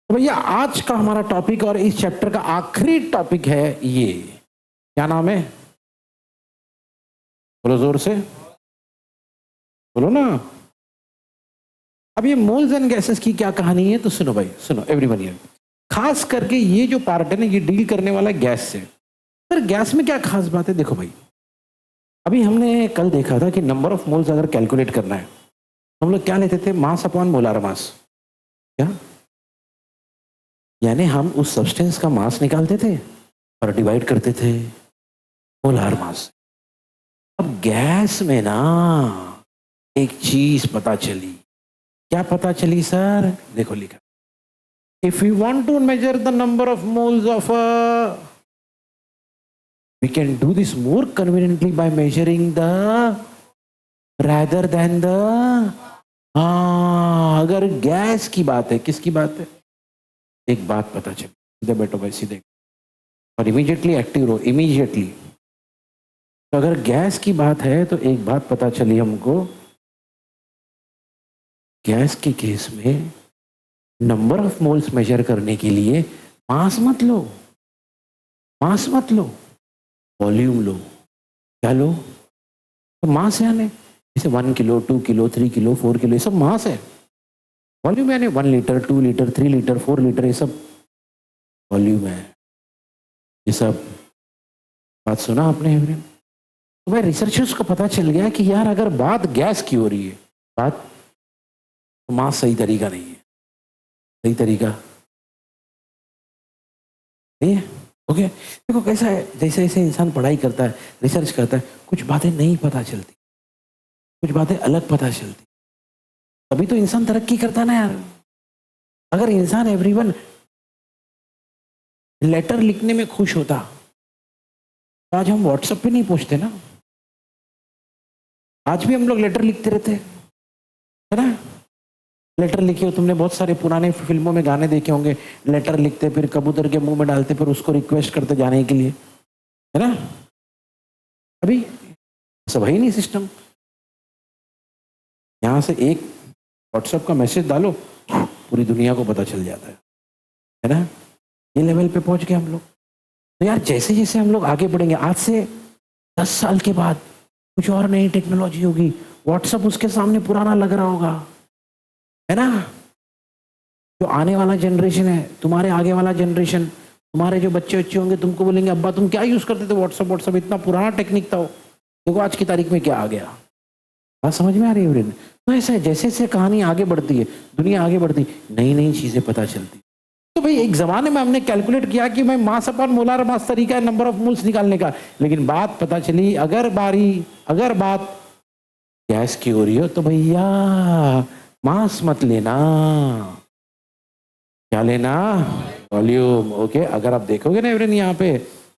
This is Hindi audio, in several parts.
तो भैया आज का हमारा टॉपिक और इस चैप्टर का आखिरी टॉपिक है ये, क्या नाम है? बोलो जोर से, बोलो ना। अब ये मोल्स एंड गैसेस की क्या कहानी है, तो सुनो भाई, सुनो एवरीवन हियर। खास करके ये जो पार्ट है ना, ये डील करने वाला है गैस से। पर गैस में क्या खास बात है, देखो भाई। अभी हमने कल देखा था कि नंबर ऑफ मोल्स अगर कैलकुलेट करना है तो हम लोग क्या लेते थे, मास अपॉन मोलार मास। क्या यानी हम उस सब्सटेंस का मास निकालते थे और डिवाइड करते थे मोलार मास। अब गैस में ना एक चीज पता चली। क्या पता चली सर? देखो लिखा, if you want to measure the number of moles of we can do this more conveniently by measuring the rather than the अगर गैस की बात है, किसकी बात है? एक बात पता चली, सीधे बैठो भाई, सीधे और इमीडिएटली एक्टिव रहो, इमीडिएटली। तो अगर गैस की बात है तो एक बात पता चली हमको, गैस के केस में नंबर ऑफ मोल्स मेजर करने के लिए मास मत लो, मास मत लो, वॉल्यूम लो। क्या लो? तो मास यानी जैसे 1 किलो, 2 किलो, 3 किलो, 4 किलो, ये सब मास है। वॉल्यूम यानी 1 लीटर, 2 लीटर, 3 लीटर, 4 लीटर, ये सब वॉल्यूम है। ये सब बात सुना आपने एवरीवन? तो भाई रिसर्चर्स को पता चल गया कि यार अगर बात गैस की हो रही है, बात तो मास सही तरीका नहीं है। सही तरीका नहीं है। ओके, देखो कैसा है, जैसे जैसे इंसान पढ़ाई करता है, रिसर्च करता है, कुछ बातें नहीं पता चलती, कुछ बातें अलग पता चलती, तभी तो इंसान तरक्की करता है ना यार। अगर इंसान एवरीवन लेटर लिखने में खुश होता तो आज हम व्हाट्सएप पे नहीं पहुंचते ना। आज भी हम लोग लेटर लिखते रहते है ना। लेटर लिखे हो तुमने, बहुत सारे पुराने फिल्मों में गाने देखे होंगे, लेटर लिखते फिर कबूतर के मुंह में डालते फिर उसको रिक्वेस्ट करते जाने के लिए, है ना। अभी सब है ही नहीं सिस्टम। यहां से एक व्हाट्सएप का मैसेज डालो, पूरी दुनिया को पता चल जाता है ना। ये लेवल पे पहुंच गए हम लोग। तो यार जैसे जैसे हम लोग आगे बढ़ेंगे, आज से 10 साल के बाद कुछ और नई टेक्नोलॉजी होगी, व्हाट्सएप उसके सामने पुराना लग रहा होगा, है ना। जो आने वाला जनरेशन है, तुम्हारे आगे वाला जनरेशन, तुम्हारे जो बच्चे बच्चे होंगे, तुमको बोलेंगे अब्बा तुम क्या यूज करते थे व्हाट्सएप, व्हाट्सएप इतना पुराना टेक्निक था, देखो आज की तारीख में क्या आ गया। बात समझ में आ रही है? तो ऐसा है, जैसे जैसे कहानी आगे बढ़ती है, दुनिया आगे बढ़ती, नई नई चीजें पता चलती। तो भाई एक जमाने में हमने कैलकुलेट किया कि भाई मास अपॉन मोलार मास तरीका है नंबर ऑफ मोल्स निकालने का, लेकिन बात पता चली अगर बात गैस की हो रही हो तो भैया मास मत लेना, क्या लेना? वॉल्यूम। ओके, अगर आप देखोगे ना एवरीवन, यहाँ पे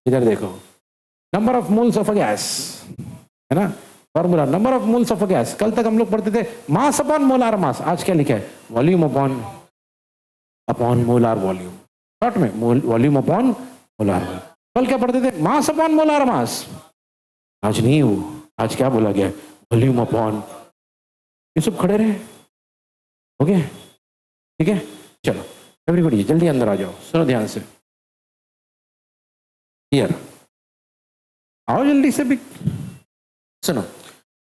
इधर देखो, number of moles of a gas, है ना, formula number of moles of a gas. कल तक हम लोग पढ़ते थे मास अपॉन मोलार मास, आज क्या लिखा है? Volume upon molar volume, short में वॉल्यूम अपॉन मोलार वॉल्यूम। कल क्या पढ़ते थे? Mass upon molar mass. आज नहीं हो, आज क्या बोला गया? Volume upon. ये सब खड़े रहे। ओके ठीक है, चलो एवरीबॉडी जल्दी अंदर आ जाओ, सुनो ध्यान से, हियर आओ जल्दी से भी सुनो।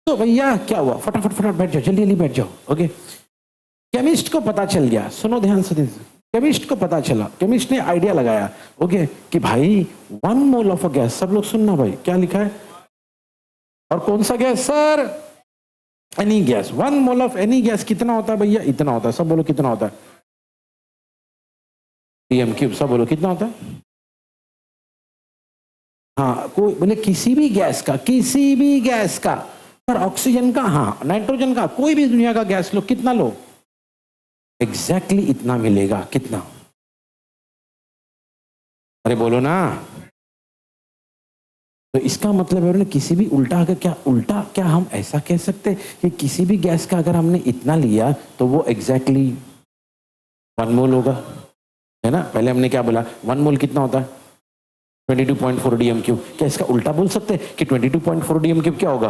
तो भैया क्या हुआ, फटाफट फटाफट बैठ जाओ, जल्दी जल्दी बैठ जाओ। ओके, केमिस्ट को पता चल गया, सुनो ध्यान से, केमिस्ट को पता चला, केमिस्ट ने आइडिया लगाया, ओके, कि भाई 1 मोल ऑफ अ गैस, सब लोग सुनना भाई, क्या लिखा है? और कौन सा gas sir? Any gas. 1 mole of any gas कितना होता है भैया? इतना होता है। सब बोलो कितना होता है? DM cube. सब बोलो कितना होता है? हाँ, कोई बोले किसी भी गैस का, किसी भी गैस का, पर ऑक्सीजन का, हाँ नाइट्रोजन का, कोई भी दुनिया का गैस लो, कितना लो, एग्जैक्टली इतना मिलेगा। कितना? अरे बोलो ना। तो इसका मतलब है किसी भी उल्टा, अगर क्या उल्टा, क्या हम ऐसा कह सकते हैं कि किसी भी गैस का अगर हमने इतना लिया तो वो एग्जैक्टली 1 मोल होगा, है ना। पहले हमने क्या बोला, 1 मोल कितना होता है? 22.4 डीएम क्यूब। क्या इसका उल्टा बोल सकते हैं कि 22.4 डीएम क्यूब क्या होगा?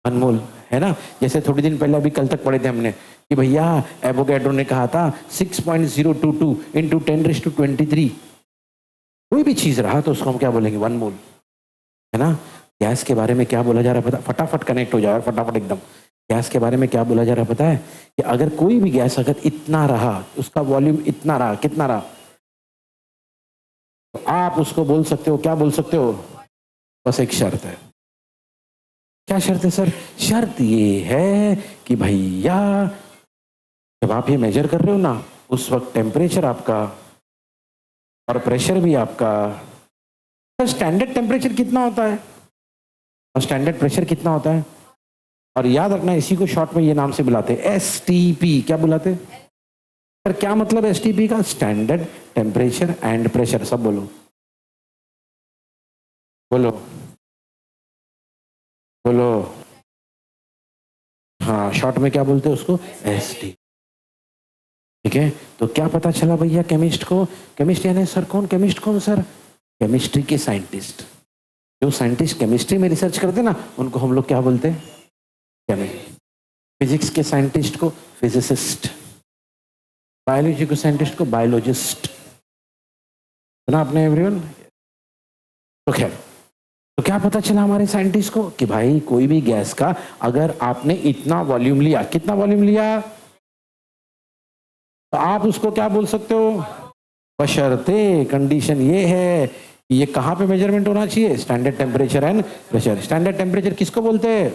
1 मोल, है ना। जैसे थोड़ी दिन पहले अभी कल तक पढ़े थे हमने कि भैया एवोगैड्रो ने कहा था 6.022 इंटू 10⁻23। कोई भी चीज रहा तो उसको हम क्या बोलेंगे, 1 मोल, है ना। गैस के बारे में क्या बोला जा रहा है पता, फटाफट कनेक्ट हो जाए फटाफट एकदम। गैस के बारे में क्या बोला जा रहा है पता है कि अगर कोई भी गैस अगर इतना रहा, उसका वॉल्यूम इतना रहा, कितना रहा, तो आप उसको बोल सकते हो, क्या बोल सकते हो। बस एक शर्त है। क्या शर्त है सर? शर्त ये है कि भैया जब आप ये मेजर कर रहे हो ना, उस वक्त टेम्परेचर आपका और प्रेशर भी आपका, तो स्टैंडर्ड टेम्परेचर कितना होता है और स्टैंडर्ड प्रेशर कितना होता है। और याद रखना इसी को शॉर्ट में ये नाम से बुलाते हैं, एसटीपी। क्या बुलाते हैं सर? क्या मतलब एसटीपी का? Standard temperature and pressure. सब बोलो बोलो बोलो। हाँ, शॉर्ट में क्या बोलते हैं उसको? एसटी। ठीक है, तो क्या पता चला भैया केमिस्ट को? केमिस्ट यानी सर कौन? केमिस्ट कौन सर? केमिस्ट्री के साइंटिस्ट। जो साइंटिस्ट केमिस्ट्री में रिसर्च करते ना, उनको हम लोग क्या बोलते हैं? केमिस्ट। फिजिक्स के साइंटिस्ट को फिजिसिस्ट, बायोलॉजी के साइंटिस्ट को बायोलॉजिस्ट। सुना आपने एवरीवन? तो खैर, तो क्या पता चला हमारे साइंटिस्ट को कि भाई कोई भी गैस का अगर आपने इतना वॉल्यूम लिया, कितना वॉल्यूम लिया, तो आप उसको क्या बोल सकते हो? बशर्ते कंडीशन ये है कि ये कहाँ पे मेजरमेंट होना चाहिए? Standard temperature and pressure. Standard temperature किसको बोलते हैं?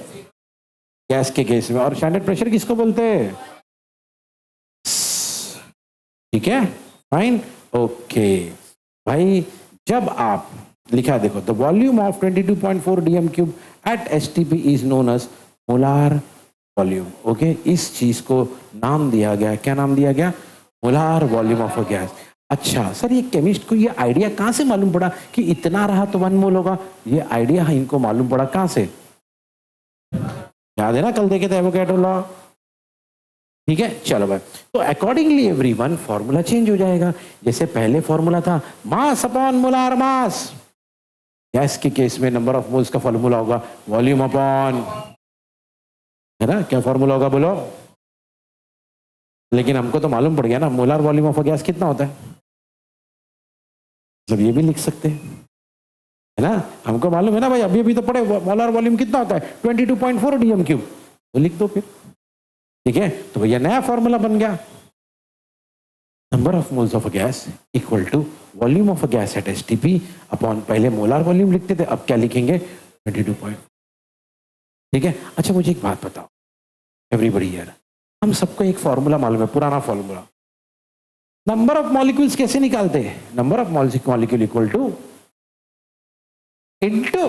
गैस के केस में। और स्टैंडर्ड प्रेशर किसको बोलते हैं? ठीक है, फाइन, ओके। भाई जब आप लिखा देखो, the volume of 22.4 DM cube at STP is known as molar volume. Okay, इस चीज को नाम दिया गया, क्या नाम दिया गया? Molar volume of a gas. अच्छा सर, ये केमिस्ट को ये आइडिया कहाँ से मालूम पड़ा कि इतना रहा तो 1 मोल होगा? ये आइडिया इनको मालूम पड़ा कहाँ से? याद है ना, कल देखे थे एवोगैड्रो लॉ। ठीक है, चलो भाई। तो अकॉर्डिंगली एवरीवन फॉर्मूला चेंज हो जाएगा। जैसे पहले फॉर्मूला था mass upon molar mass, gas के केस में नंबर ऑफ मोल्स का फॉर्मूला होगा वॉल्यूम अपॉन, है ना। क्या फॉर्मूला होगा बोलो? लेकिन हमको तो मालूम पड़ गया ना molar volume of a gas कितना होता है। मतलब ये भी लिख सकते हैं, है ना। हमको मालूम है ना भाई, अभी अभी तो पढ़े मोलार वॉल्यूम कितना होता है 22.4 डीएम क्यूब, तो लिख दो फिर। ठीक है, तो भैया नया फॉर्मूला बन गया, number of moles of a gas equal to volume of a gas at STP upon, पहले मोलार वॉल्यूम लिखते थे, अब क्या लिखेंगे? 22. ठीक है। अच्छा मुझे एक बात बताओ एवरीबडी यार, हम सबको एक फॉर्मूला मालूम है, पुराना फॉर्मूला, नंबर ऑफ मॉलिक्यूल्स कैसे निकालते हैं? Number of molecule equal to into,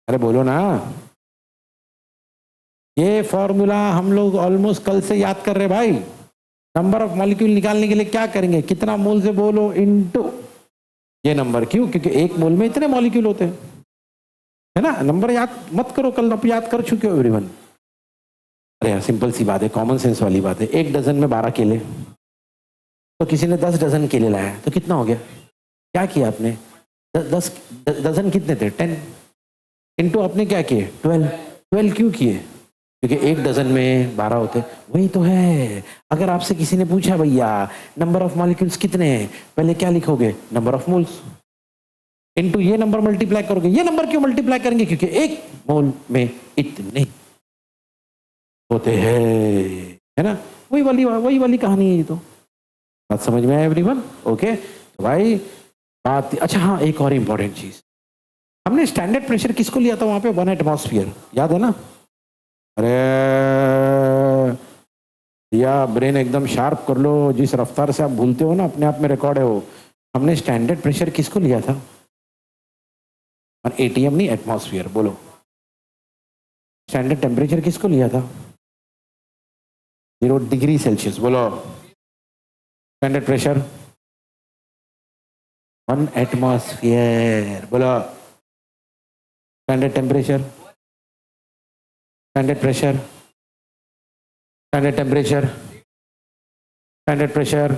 अरे बोलो ना। ये फॉर्मूला हम लोग ऑलमोस्ट कल से याद कर रहे भाई। नंबर ऑफ मॉलिक्यूल निकालने के लिए क्या करेंगे? कितना मोल से बोलो, इनटू ये नंबर। क्यों? क्योंकि एक मोल में इतने मॉलिक्यूल होते हैं, है ना। नंबर याद मत करो, कल आप याद कर चुके हो एवरीवन। अरे यार सिंपल सी बात है, कॉमन सेंस वाली बात है। एक डजन में 12 केले, तो किसी ने 10 डजन केले लाया तो कितना हो गया? क्या किया आपने? 10 डजन कितने थे? 10 इंटू आपने क्या किए? 12। 12 क्यों किए? क्योंकि एक डजन में 12 होते। वही तो है, अगर आपसे किसी ने पूछा भैया नंबर ऑफ मॉलिक्यूल्स कितने हैं, पहले क्या लिखोगे? नंबर ऑफ मोल्स इनटू ये नंबर मल्टीप्लाई करोगे। ये नंबर क्यों मल्टीप्लाई करेंगे? क्योंकि एक मोल में इतने होते हैं, है ना। वही वाली कहानी है ये। तो बात समझ में आया एवरीवन? ओके, तो भाई बात। अच्छा हाँ, एक और इंपॉर्टेंट चीज, हमने स्टैंडर्ड प्रेशर किसको लिया था वहां पे? 1 एटमॉस्फेयर, याद है ना। अरे या ब्रेन एकदम शार्प कर लो, जिस रफ्तार से आप भूलते हो ना अपने आप में रिकॉर्ड है वो। हमने स्टैंडर्ड प्रेशर किसको लिया था? और एटीएम नहीं, एटमॉस्फेयर। बोलो स्टैंडर्ड टेम्परेचर किसको लिया था? 0 डिग्री सेल्सियस। बोलो स्टैंडर्ड प्रेशर 1 एटमॉस्फेयर। बोलो standard temperature, standard pressure, standard temperature, standard pressure.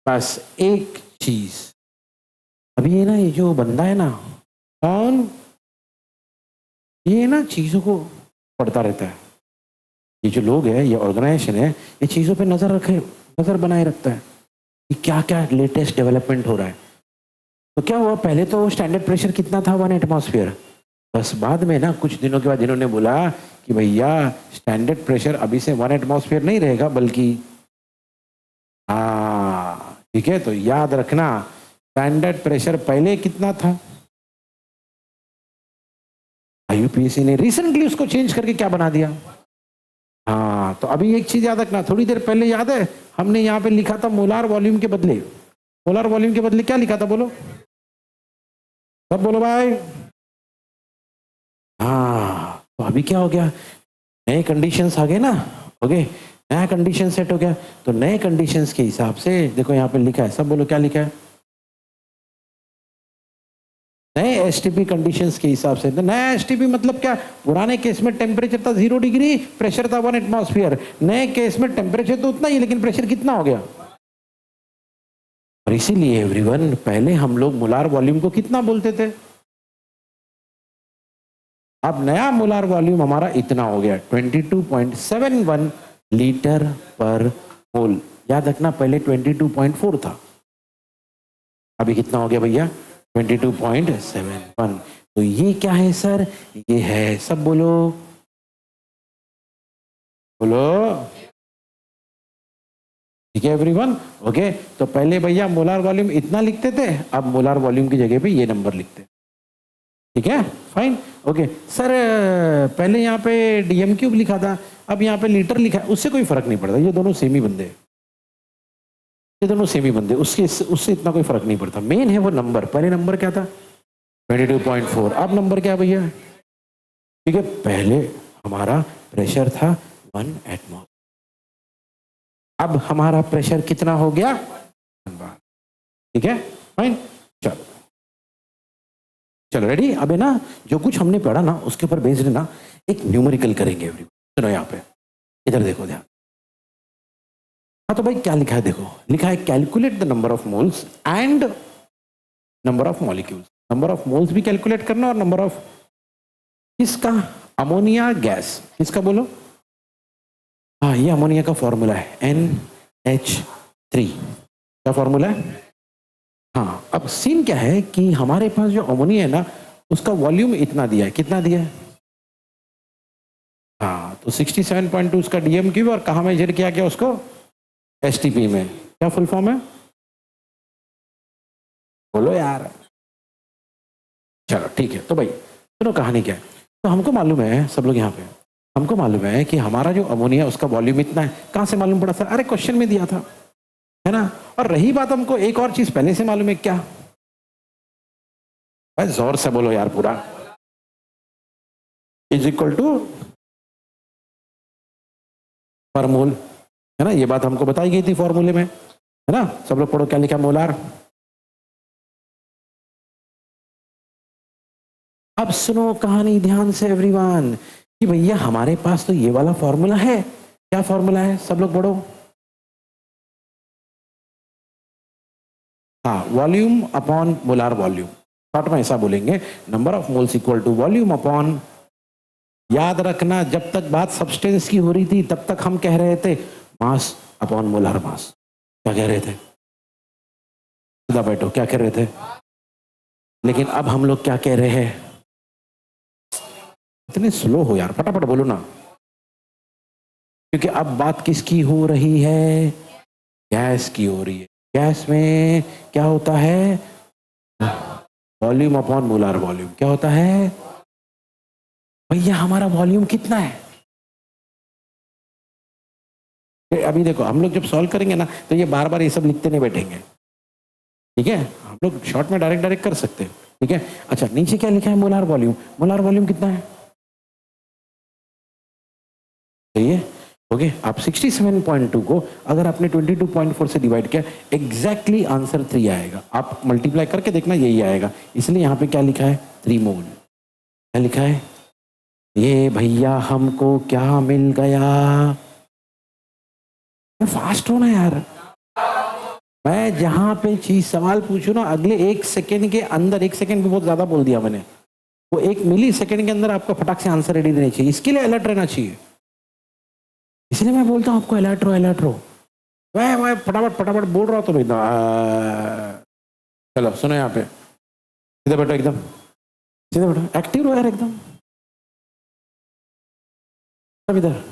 बस एक चीज, अभी ये ना, ये जो बंदा है ना, कौन? ये ना चीजों को पढ़ता रहता है। ये जो लोग है, ये ऑर्गेनाइजेशन है, ये चीजों पे नजर बनाए रखता है कि क्या क्या लेटेस्ट डेवलपमेंट हो रहा है। तो क्या हुआ, पहले तो स्टैंडर्ड प्रेशर कितना था, 1 एटमॉस्फेयर। बस बाद में ना कुछ दिनों के बाद इन्होंने बोला कि भैया स्टैंडर्ड प्रेशर अभी से 1 एटमॉस्फेयर नहीं रहेगा, बल्कि ठीक है। तो याद रखना, स्टैंडर्ड प्रेशर पहले कितना था। आईयूपीएसी ने रिसेंटली उसको चेंज करके क्या बना दिया। हाँ, तो अभी एक चीज याद रखना, थोड़ी देर पहले याद है हमने यहाँ पे लिखा था मोलार वॉल्यूम के बदले, मोलार वॉल्यूम के बदले क्या लिखा था, बोलो सब बोलो भाई। हाँ, तो अभी क्या हो गया, नए कंडीशंस आ गए ना। ओके, नया कंडीशन सेट हो गया, तो नए कंडीशंस के हिसाब से देखो यहाँ पे लिखा है, सब बोलो क्या लिखा है, नए एसटीपी कंडीशंस के हिसाब से। तो नया एसटीपी मतलब क्या, पुराने केस में टेम्परेचर था 0 डिग्री, प्रेशर था 1 एटमॉस्फेयर। नए केस में टेम्परेचर तो उतना ही, लेकिन प्रेशर कितना हो गया। और इसीलिए एवरीवन, पहले हम लोग मोलार वॉल्यूम को कितना बोलते थे, अब नया मोलार वॉल्यूम हमारा इतना हो गया 22.71 लीटर पर मोल। याद रखना, पहले 22.4 था, अभी कितना हो गया भैया, 22.71। तो ये क्या है सर, ये है, सब बोलो बोलो, ठीक है एवरीवन। ओके, तो पहले भैया मोलार वॉल्यूम इतना लिखते थे, अब मोलार वॉल्यूम की जगह पे ये नंबर लिखते हैं, ठीक है, फाइन। ओके सर, पहले यहाँ पे डीएम क्यूब लिखा था, अब यहाँ पे लीटर लिखा है, उससे कोई फर्क नहीं पड़ता, ये दोनों सेम ही बंदे, ये दोनों सेम ही बंदे, उससे इतना कोई फर्क नहीं पड़ता। मेन है वो नंबर, पहले नंबर क्या था 22.4, अब नंबर क्या भैया, ठीक है। पहले हमारा प्रेशर था 1 एटमॉस्फेयर, अब हमारा प्रेशर कितना हो गया, 1 बार, ठीक है, फाइन। चलो चलो रेडी। अब है ना, जो कुछ हमने पढ़ा ना उसके ऊपर बेस्ड ना एक न्यूमेरिकल करेंगे एवरी। सुनो यहाँ पे, इधर देखो ध्यान। हाँ तो भाई क्या लिखा है, देखो लिखा है calculate the number of moles and number of molecules. Number of moles भी कैलकुलेट करना और नंबर ऑफ किसका, अमोनिया गैस, किसका बोलो, हाँ ये अमोनिया का फॉर्मूला है NH3 का फॉर्मूला है। हाँ, अब सीन क्या है कि हमारे पास जो अमोनिया है ना उसका वॉल्यूम इतना दिया है, कितना दिया है, हाँ तो 67.2 उसका डीएम क्यूब, और कहाँ मेजर किया गया उसको, एसटीपी में। क्या फुल फॉर्म है, बोलो यार। चलो ठीक है, तो भाई सुनो कहानी क्या है। तो हमको मालूम है, सब लोग यहाँ पे, हमको मालूम है कि हमारा जो अमोनिया उसका वॉल्यूम इतना है। कहाँ से मालूम पड़ा सर, अरे क्वेश्चन में दिया था, है ना। और रही बात, हमको एक और चीज पहले से मालूम है, क्या, भाई जोर से बोलो यार पूरा, इज इक्वल टू पर मोल, है ना। ये बात हमको बताई गई थी फॉर्मूले में, है ना। सब लोग पढ़ो, क्या लिखा मोलार। अब सुनो कहानी ध्यान से एवरीवन, कि भैया हमारे पास तो ये वाला फॉर्मूला है। क्या फॉर्मूला है, सब लोग पढ़ो, हाँ volume upon molar volume. Short में ऐसा बोलेंगे, number of moles equal to volume upon, याद रखना जब तक बात सब्सटेंस की हो रही थी तब तक हम कह रहे थे मास अपॉन मोलार मास। क्या कह रहे थे, सीधा बैठो, क्या कह रहे थे। लेकिन अब हम लोग क्या कह रहे हैं, इतने स्लो हो यार, फटाफट बोलो ना, क्योंकि अब बात किसकी हो रही है, गैस की हो रही है। गैस में क्या होता है, वॉल्यूम अपॉन मोलार वॉल्यूम। क्या होता है भैया, हमारा वॉल्यूम कितना है। अभी देखो हम लोग जब सॉल्व करेंगे ना तो ये बार बार ये सब लिखते नहीं बैठेंगे, ठीक है। हम लोग शॉर्ट में डायरेक्ट डायरेक्ट कर सकते हैं, ठीक है। अच्छा नीचे क्या लिखा है, मोलार वॉल्यूम। मोलार वॉल्यूम कितना है, सही है, ओके। आप 67.2 को अगर आपने 22.4 से डिवाइड किया, एग्जैक्टली आंसर 3 आएगा। आप मल्टीप्लाई करके देखना, यही आएगा। इसलिए यहाँ पे क्या लिखा है, 3 मोल। क्या लिखा है, ये भैया हमको क्या मिल गया। फास्ट होना यार, मैं जहां पे चीज सवाल पूछू ना, अगले 1 सेकेंड के अंदर, 1 सेकेंड भी बहुत ज्यादा बोल दिया मैंने, वो 1 मिली सेकेंड के अंदर आपका फटाक से आंसर रेडी रहना चाहिए। इसके लिए अलर्ट रहना चाहिए। इसलिए मैं बोलता हूँ आपको अलर्ट रहो, अलर्ट रहो। मैं फटाफट फटाफट बोल रहा हूँ तो भाई चलो सुनो, यहाँ पे सीधे बैठो, एकदम सीधे बैठो, एक्टिव रहो यार एकदम। अब इधर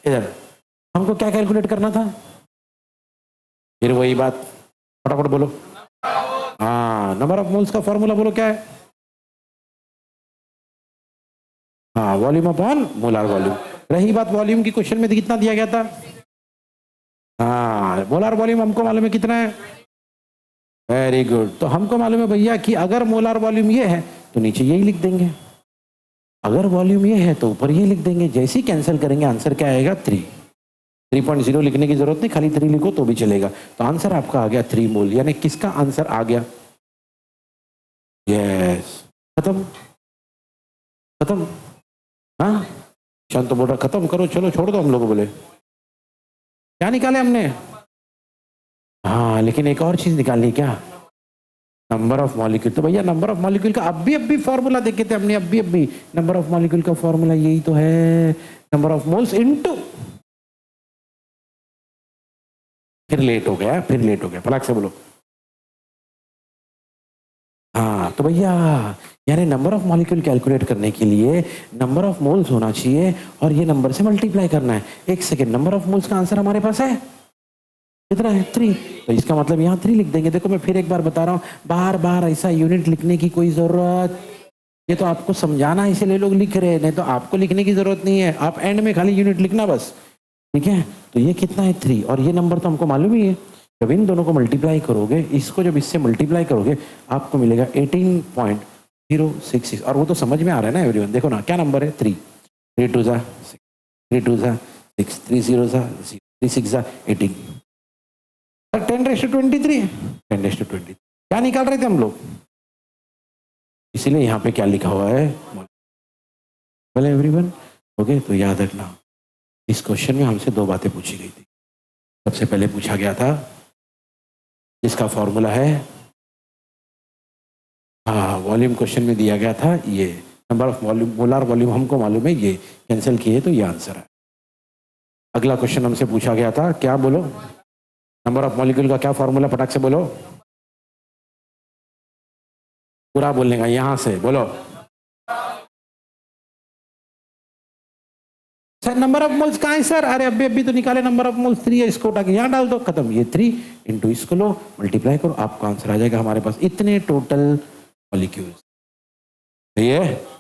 इधर हमको क्या कैलकुलेट करना था? फिर वही बात, फटाफट बोलो। हाँ, नंबर ऑफ मोल्स का फॉर्मूला बोलो क्या है? हाँ, वॉल्यूम अपॉन मोलार वॉल्यूम। रही बात वॉल्यूम की, क्वेश्चन में कितना दिया गया था? हाँ, मोलार वॉल्यूम हमको मालूम है कितना है। Very good. तो हमको मालूम है भैया कि अगर मोलार वॉल्यूम ये है तो नीचे यही लिख देंगे, अगर वॉल्यूम ये है तो ऊपर ये लिख देंगे। जैसे ही कैंसिल करेंगे आंसर क्या आएगा? 3.0 लिखने की जरूरत नहीं, खाली 3 लिखो तो भी चलेगा। तो आंसर आपका आ गया 3 मोल, यानी किसका आंसर आ गया? यस, खत्म खत्म। हाँ, शांत बोल रहा खत्म करो, चलो छोड़ दो। हम लोग बोले क्या निकाले हमने? हाँ, लेकिन एक और चीज निकालनी, क्या? Number of molecule. तो भैया नंबर ऑफ मॉलिक्यूल का अभी फॉर्मूला देखे थे हमने, अभी नंबर ऑफ मॉलिक्यूल का फॉर्मूला यही तो है, नंबर ऑफ मोल्स इनटू। फिर लेट हो गया, फटाक से बोलो। हाँ, तो भैया यानी नंबर ऑफ मॉलिक्यूल कैलकुलेट करने के लिए नंबर ऑफ मोल्स होना चाहिए और ये नंबर से मल्टीप्लाई करना है। 1 सेकेंड, नंबर ऑफ मोल्स का आंसर हमारे पास है कितना है? 3। तो इसका मतलब यहाँ 3 लिख देंगे। देखो मैं फिर एक बार बता रहा हूँ, बार बार ऐसा यूनिट लिखने की कोई जरूरत, ये तो आपको समझाना है इसलिए लोग लिख रहे हैं, नहीं तो आपको लिखने की जरूरत नहीं है। आप एंड में खाली यूनिट लिखना बस, ठीक है? तो ये कितना है? 3। और ये नंबर तो हमको मालूम ही है। जब इन दोनों को मल्टीप्लाई करोगे, इसको जब इससे मल्टीप्लाई करोगे आपको मिलेगा 18.066। और वो तो समझ में आ रहा है ना एवरीवन? देखो ना क्या नंबर है? 3। 3 2 6, 3 2 6, 3 0 3 6 18। 10⁻23, 10⁻20। क्या निकाल रहे थे हम लोग? इसीलिए यहाँ पे क्या लिखा हुआ है? बोले एवरीवन, ओके? तो याद रखना, इस क्वेश्चन में हमसे 2 बातें पूछी गई थी। सबसे पहले पूछा गया था इसका फॉर्मूला है, हाँ वॉल्यूम क्वेश्चन में दिया गया था, ये number of volume, molar volume हमको मालूम है, ये कैंसिल किए तो ये आंसर है। अगला क्वेश्चन हमसे पूछा गया था, क्या बोलो? नंबर ऑफ मॉलिक्यूल का क्या फॉर्मूला? फटाक से बोलो, पूरा बोलने का, यहां से बोलो। सर नंबर ऑफ मोल्स कहाँ है सर? अरे अभी तो निकाले, नंबर ऑफ मोल्स 3 है, इसको उठा के यहाँ डाल दो, खत्म। ये 3 इंटू इसको लो, मल्टीप्लाई करो, आपका आंसर आ जाएगा हमारे पास इतने टोटल मॉलिक्यूल्स। सही है?